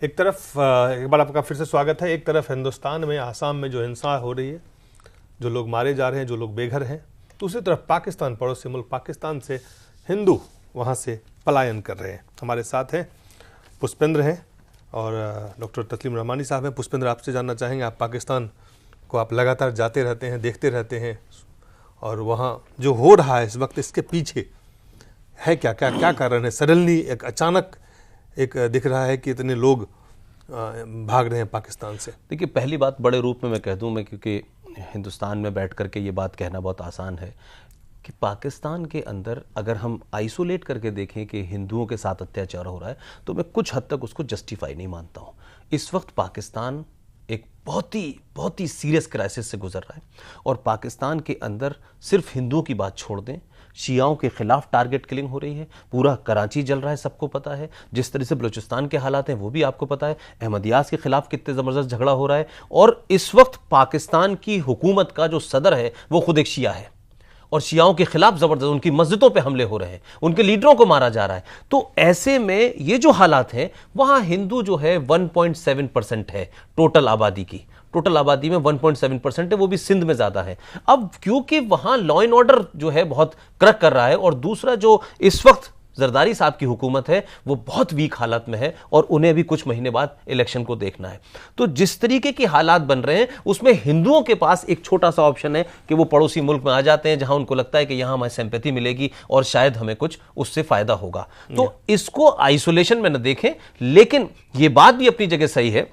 एक तरफ एक बार आपका फिर से स्वागत है। एक तरफ हिंदुस्तान में आसाम में जो हिंसा हो रही है, जो लोग मारे जा रहे हैं, जो लोग बेघर हैं, दूसरी तरफ पाकिस्तान, पड़ोसी मुल्क पाकिस्तान से हिंदू वहाँ से पलायन कर रहे हैं। हमारे साथ हैं पुष्पेंद्र हैं और डॉक्टर तस्लीम रहमानी साहब हैं। पुष्पेंद्र, आपसे जानना चाहेंगे, आप पाकिस्तान को आप लगातार जाते रहते हैं, देखते रहते हैं, और वहाँ जो हो रहा है इस वक्त, इसके पीछे है क्या क्या क्या कारण है? सडनली एक अचानक एक दिख रहा है कि इतने लोग भाग रहे हैं पाकिस्तान से। देखिए, पहली बात बड़े रूप में मैं कह दूं, मैं क्योंकि हिंदुस्तान में बैठ करके ये बात कहना बहुत आसान है कि पाकिस्तान के अंदर अगर हम आइसोलेट करके देखें कि हिंदुओं के साथ अत्याचार हो रहा है, तो मैं कुछ हद तक उसको जस्टिफाई नहीं मानता हूँ। इस वक्त पाकिस्तान एक बहुत ही सीरियस क्राइसिस से गुजर रहा है, और पाकिस्तान के अंदर सिर्फ हिंदुओं की बात छोड़ दें, शियाओं के खिलाफ टारगेट किलिंग हो रही है, पूरा कराची जल रहा है, सबको पता है। जिस तरह से बलूचिस्तान के हालात हैं वो भी आपको पता है, अहमदियास के खिलाफ कितने ज़बरदस्त झगड़ा हो रहा है। और इस वक्त पाकिस्तान की हुकूमत का जो सदर है वो खुद एक शिया है, और शियाओं के खिलाफ जबरदस्त उनकी मस्जिदों पे हमले हो रहे हैं, उनके लीडरों को मारा जा रहा है। तो ऐसे में ये जो हालात हैं, वहां हिंदू जो है 1.7% है टोटल आबादी की। टोटल आबादी में 1.7% है, वो भी सिंध में ज्यादा है। अब क्योंकि वहां लॉ एंड ऑर्डर जो है बहुत क्रक कर रहा है, और दूसरा जो इस वक्त जरदारी साहब की हुकूमत है वो बहुत वीक हालत में है, और उन्हें भी कुछ महीने बाद इलेक्शन को देखना है। तो जिस तरीके के हालात बन रहे हैं, उसमें हिंदुओं के पास एक छोटा सा ऑप्शन है कि वो पड़ोसी मुल्क में आ जाते हैं, जहां उनको लगता है कि यहां हमें सिंपैथी मिलेगी और शायद हमें कुछ उससे फायदा होगा। तो इसको आइसोलेशन में न देखें, लेकिन ये बात भी अपनी जगह सही है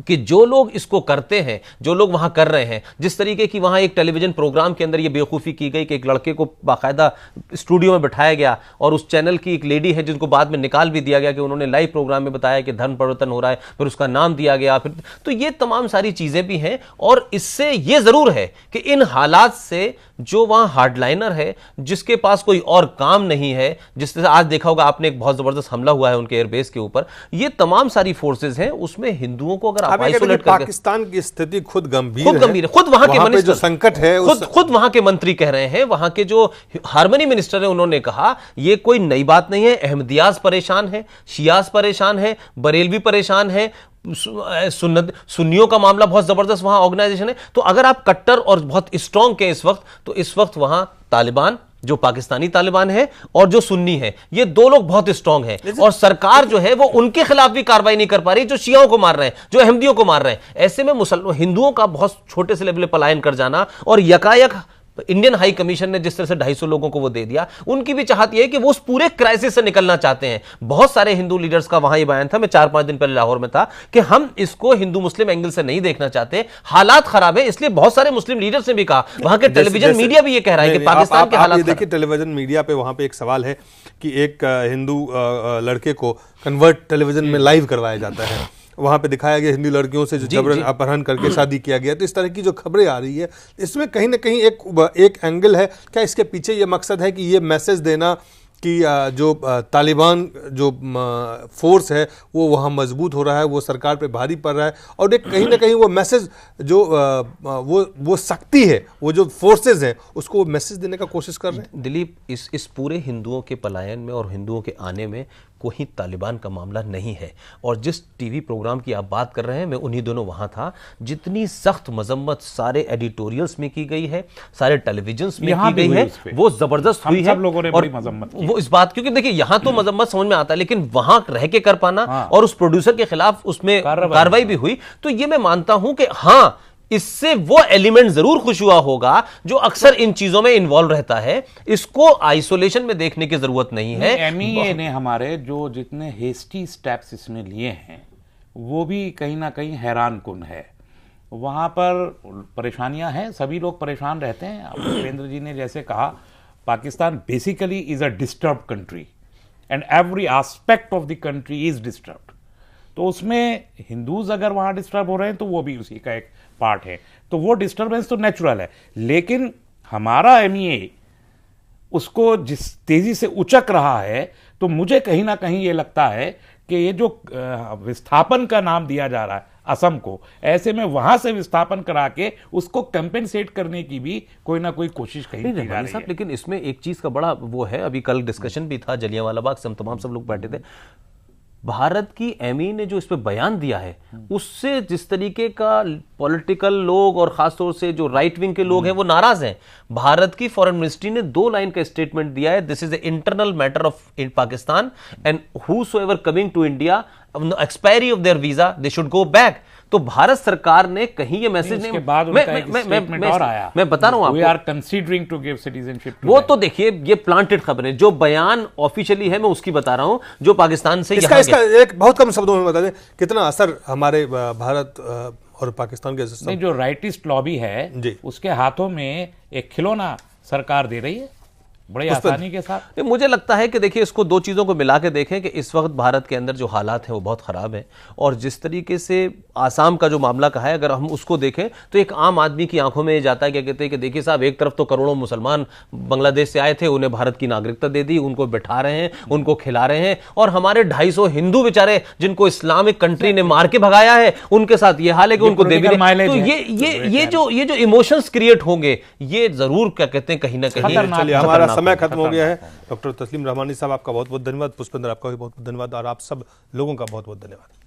कि जो लोग इसको करते हैं, जो लोग वहां कर रहे हैं, जिस तरीके की वहां एक टेलीविजन प्रोग्राम के अंदर ये बेवकूफ़ी की गई कि एक लड़के को बाकायदा स्टूडियो में बिठाया गया, और उस चैनल की एक लेडी है जिनको बाद में निकाल भी दिया गया कि उन्होंने लाइव प्रोग्राम में बताया कि धर्म परिवर्तन हो रहा है, फिर उसका नाम दिया गया। फिर तो ये तमाम सारी चीज़ें भी हैं, और इससे ये ज़रूर है कि इन हालात से जो वहां हार्डलाइनर है, जिसके पास कोई और काम नहीं है, जिस तरह आज देखा होगा आपने, एक बहुत ज़बरदस्त हमला हुआ है उनके एयरबेस के ऊपर, ये तमाम सारी फोर्सेज हैं, उसमें हिंदुओं को अगर पाकिस्तान की स्थिति खुद गंभीर है। खुद वहां के मिनिस्टर, जो संकट है, खुद वहां के मंत्री कह रहे हैं, वहां के जो हार्मनी मिनिस्टर है, उन्होंने कहा ये कोई नई बात नहीं है। अहमदियास परेशान है, शियास परेशान है, बरेलवी परेशान है, सुन्नियों का मामला बहुत जबरदस्त वहां ऑर्गेनाइजेशन है। तो अगर आप कट्टर और बहुत स्ट्रांग के इस वक्त, तो इस वक्त वहां तालिबान, जो पाकिस्तानी तालिबान है, और जो सुन्नी है, ये दो लोग बहुत स्ट्रांग हैं, और सरकार जो है वो उनके खिलाफ भी कार्रवाई नहीं कर पा रही, जो शियाओं को मार रहे हैं, जो अहमदियों को मार रहे हैं। ऐसे में हिंदुओं का बहुत छोटे से लेवल पे पलायन कर जाना, और यकायक इंडियन हाई कमीशन ने जिस तरह से 250 लोगों को वो दे दिया, उनकी भी चाहत यह है कि वो उस पूरे क्राइसिस से निकलना चाहते हैं। बहुत सारे हिंदू लीडर्स का वहां ये बयान था, मैं 4-5 दिन पहले लाहौर में था, कि हम इसको हिंदू मुस्लिम एंगल से नहीं देखना चाहते, हालात खराब है। इसलिए बहुत सारे मुस्लिम लीडर्स ने भी कहा, वहां के टेलीविजन मीडिया भी ये कह रहा है कि पाकिस्तान के हालात। देखिए, टेलीविजन मीडिया पे वहां पे एक सवाल है कि एक हिंदू लड़के को कन्वर्ट टेलीविजन में लाइव करवाया जाता है, वहाँ पे दिखाया गया हिंदू लड़कियों से जो जबरन अपहरण करके शादी किया गया। तो इस तरह की जो खबरें आ रही है, इसमें कहीं ना कहीं एक एंगल है। क्या इसके पीछे ये मकसद है कि ये मैसेज देना कि जो तालिबान जो फोर्स है वो वहाँ मजबूत हो रहा है, वो सरकार पे भारी पड़ रहा है, और एक कहीं ना कहीं वो मैसेज जो वो शक्ति है, वो जो फोर्सेज हैं, उसको वो मैसेज देने का कोशिश कर रहे हैं? दिलीप, इस पूरे हिंदुओं के पलायन में और हिंदुओं के आने में कोई तालिबान का मामला नहीं है। और जिस टीवी प्रोग्राम की आप बात कर रहे हैं, मैं उन्हीं दोनों वहां था। जितनी सख्त मजम्मत सारे एडिटोरियल्स में की गई है, सारे टेलीविजन्स में की गई है, वो जबरदस्त हुई है। सब लोगों ने बड़ी मजम्मत की वो इस बात, क्योंकि देखिए यहां तो मजम्मत समझ में आता है, लेकिन वहां रह के कर पाना, और उस प्रोड्यूसर के खिलाफ उसमें कार्रवाई भी हुई, तो ये मैं मानता हूं कि हां, इससे वो एलिमेंट जरूर खुश हुआ होगा जो अक्सर इन चीजों में इन्वॉल्व रहता है। इसको आइसोलेशन में देखने की जरूरत नहीं है। एमईए ने हमारे जो जितने हेस्टी स्टेप्स इसने लिए हैं, वो भी कहीं ना कहीं हैरान कुन है। वहां पर परेशानियां हैं, सभी लोग परेशान रहते हैं। उपेंद्र जी ने जैसे कहा, Pakistan basically is a disturbed country and every aspect of the country is disturbed. तो उसमें हिंदूज अगर वहां डिस्टर्ब हो रहे हैं तो वो भी उसी का एक पार्ट है। तो वो डिस्टर्बेंस तो नेचुरल है, लेकिन हमारा एमईए उसको जिस तेजी से उचक रहा है, तो मुझे कहीं ना कहीं ये लगता है कि ये जो विस्थापन का नाम दिया जा रहा है असम को, ऐसे में वहां से विस्थापन करा के उसको कंपेंसेट करने की भी कोई ना कोई कोशिश कहीं की जा रही है। लेकिन इसमें एक चीज का बड़ा वो है, अभी कल डिस्कशन भी था जलियांवाला बाग से, हम तमाम सब लोग बैठे थे। भारत की एमी ने जो इस पे बयान दिया है उससे जिस तरीके का पॉलिटिकल लोग और खासतौर से जो राइट विंग के लोग हैं वो नाराज हैं। भारत की फॉरेन मिनिस्ट्री ने 2 लाइन का स्टेटमेंट दिया है, this is a internal matter of Pakistan and whosoever coming to India expiry of their visa they should go back. तो भारत सरकार ने कहीं ये मैसेज उसके बाद उनका एक स्टेटमेंट और आया, मैं बता रहा हूं we are considering to give citizenship to वो तो देखिए ये प्लांटेड खबर है, जो बयान ऑफिशियली है मैं उसकी बता रहा हूं, जो पाकिस्तान से इसका एक बहुत कम शब्दों में बता दें कितना असर हमारे भारत और पाकिस्तान के नहीं, जो राइटिस्ट लॉबी है उसके हाथों में एक खिलौना सरकार दे रही है बड़ी आसानी के साथ। मुझे लगता है कि देखिए इसको 2 चीज़ों को मिला के देखें कि इस वक्त भारत के अंदर जो हालात हैं वो बहुत ख़राब हैं, और जिस तरीके से आसाम का जो मामला कहा है अगर हम उसको देखें तो एक आम आदमी की आंखों में ये जाता है, क्या कहते हैं कि देखिए साहब, एक तरफ तो करोड़ों मुसलमान बांग्लादेश से आए थे, उन्हें भारत की नागरिकता दे दी, उनको बैठा रहे हैं, उनको खिला रहे हैं, और हमारे 250 हिंदू बेचारे जिनको इस्लामिक कंट्री ने मार के भगाया है उनके साथ ये हाल है कि उनको दे भी नहीं। तो ये जो इमोशंस क्रिएट होंगे ये जरूर क्या कहते हैं कहीं ना कहीं। हमारा समय खत्म हो गया है। डॉक्टर तस्लीम रहमानी साहब आपका बहुत बहुत धन्यवाद, पुष्पेंद्र आपका भी बहुत बहुत धन्यवाद, और आप सब लोगों का बहुत बहुत धन्यवाद।